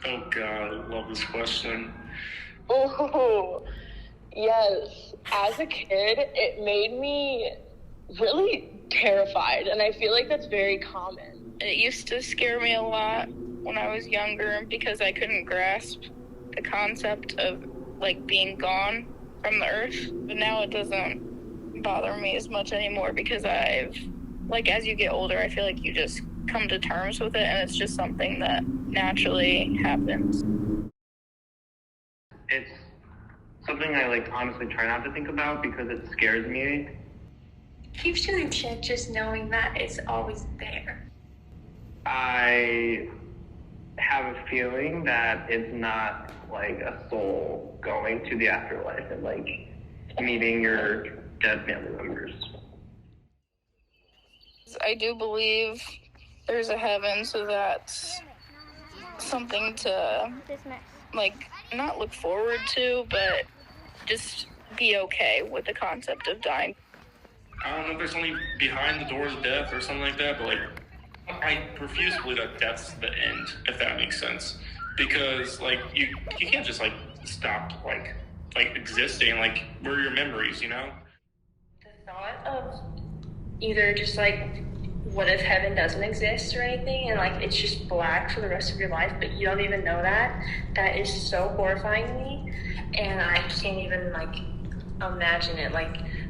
Oh God, I love this question. Oh, yes. As a kid, it made me really terrified, and I feel like that's very common. It used to scare me a lot when I was younger because I couldn't grasp the concept of like being gone from the earth. But now it doesn't bother me as much anymore because as you get older, I feel like you just come to terms with it and it's just something that naturally happens. It's something I honestly try not to think about because it scares me. Keeps you in check just knowing that it's always there. I have a feeling that it's not a soul going to the afterlife and meeting your dead family members. I do believe there's a heaven, so that's something to not look forward to, but just be okay with the concept of dying. I don't know if there's something behind the doors of death or something like that, but I refuse to believe that death's the end, if that makes sense. Because you can't just stop existing. Where are your memories, you know? The thought of either just what if heaven doesn't exist or anything, and it's just black for the rest of your life, but you don't even know that is so horrifying to me, and I can't even imagine it.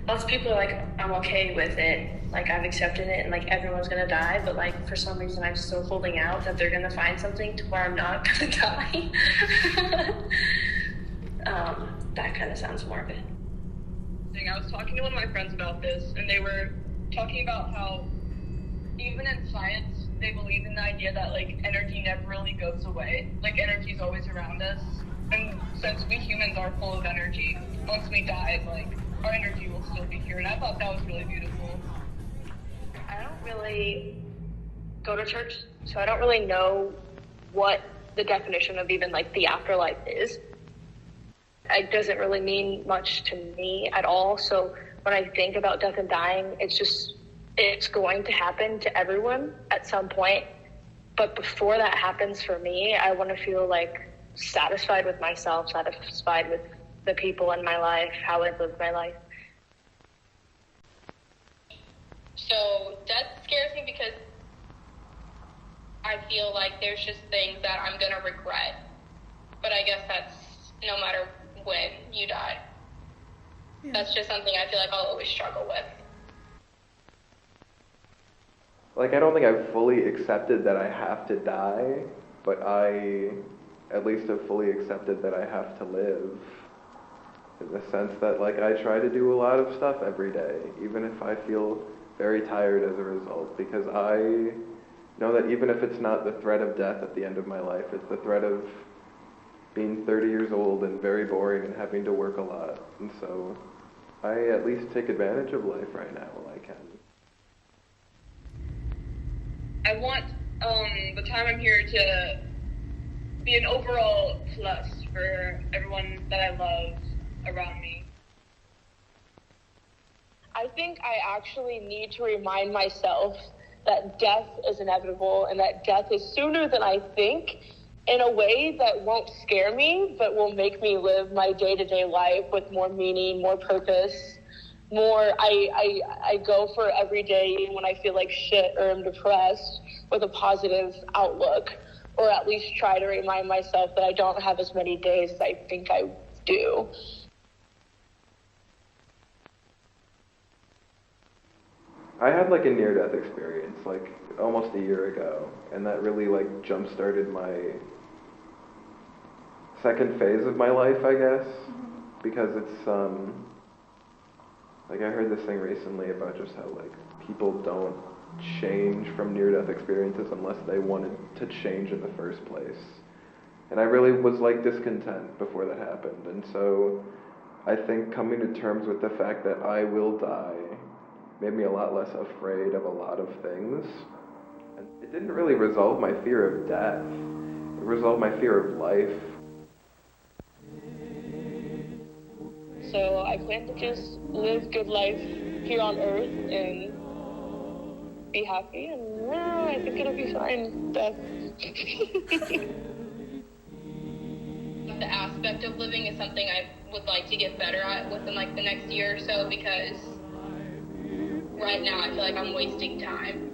Lots of people are I'm okay with it, I've accepted it, and everyone's gonna die, but for some reason I'm still holding out that they're gonna find something to where I'm not gonna die. That kind of sounds morbid. I was talking to one of my friends about this, and they were talking about how even in science, they believe in the idea that energy never really goes away. Energy is always around us, and since we humans are full of energy, once we die, our energy will still be here. And I thought that was really beautiful. I don't really go to church, so I don't really know what the definition of even the afterlife is. It doesn't really mean much to me at all. So when I think about death and dying, it's going to happen to everyone at some point. But before that happens for me, I want to feel satisfied with myself, satisfied with the people in my life, how I've lived my life. So that scares me because I feel there's just things that I'm going to regret. But I guess that's no matter when you die. Yeah. That's just something I feel I'll always struggle with. I don't think I've fully accepted that I have to die, but I at least have fully accepted that I have to live. In the sense that I try to do a lot of stuff every day, even if I feel very tired as a result, because I know that even if it's not the threat of death at the end of my life, it's the threat of being 30 years old and very boring and having to work a lot. And so I at least take advantage of life right now while I can. I want the time I'm here to be an overall plus for everyone that I love around me. I think I actually need to remind myself that death is inevitable and that death is sooner than I think, in a way that won't scare me, but will make me live my day-to-day life with more meaning, more purpose, more, I go for every day when I feel like shit or I'm depressed with a positive outlook, or at least try to remind myself that I don't have as many days as I think I do. I had a near-death experience almost a year ago, and that really jump-started my second phase of my life, I guess, because it's I heard this thing recently about just how people don't change from near-death experiences unless they wanted to change in the first place. And I really was discontent before that happened, and so I think coming to terms with the fact that I will die made me a lot less afraid of a lot of things. And it didn't really resolve my fear of death. It resolved my fear of life. So I plan to just live good life here on Earth and be happy, and I think it'll be fine. the aspect of living is something I would like to get better at within like the next year or so, because right now I feel like I'm wasting time.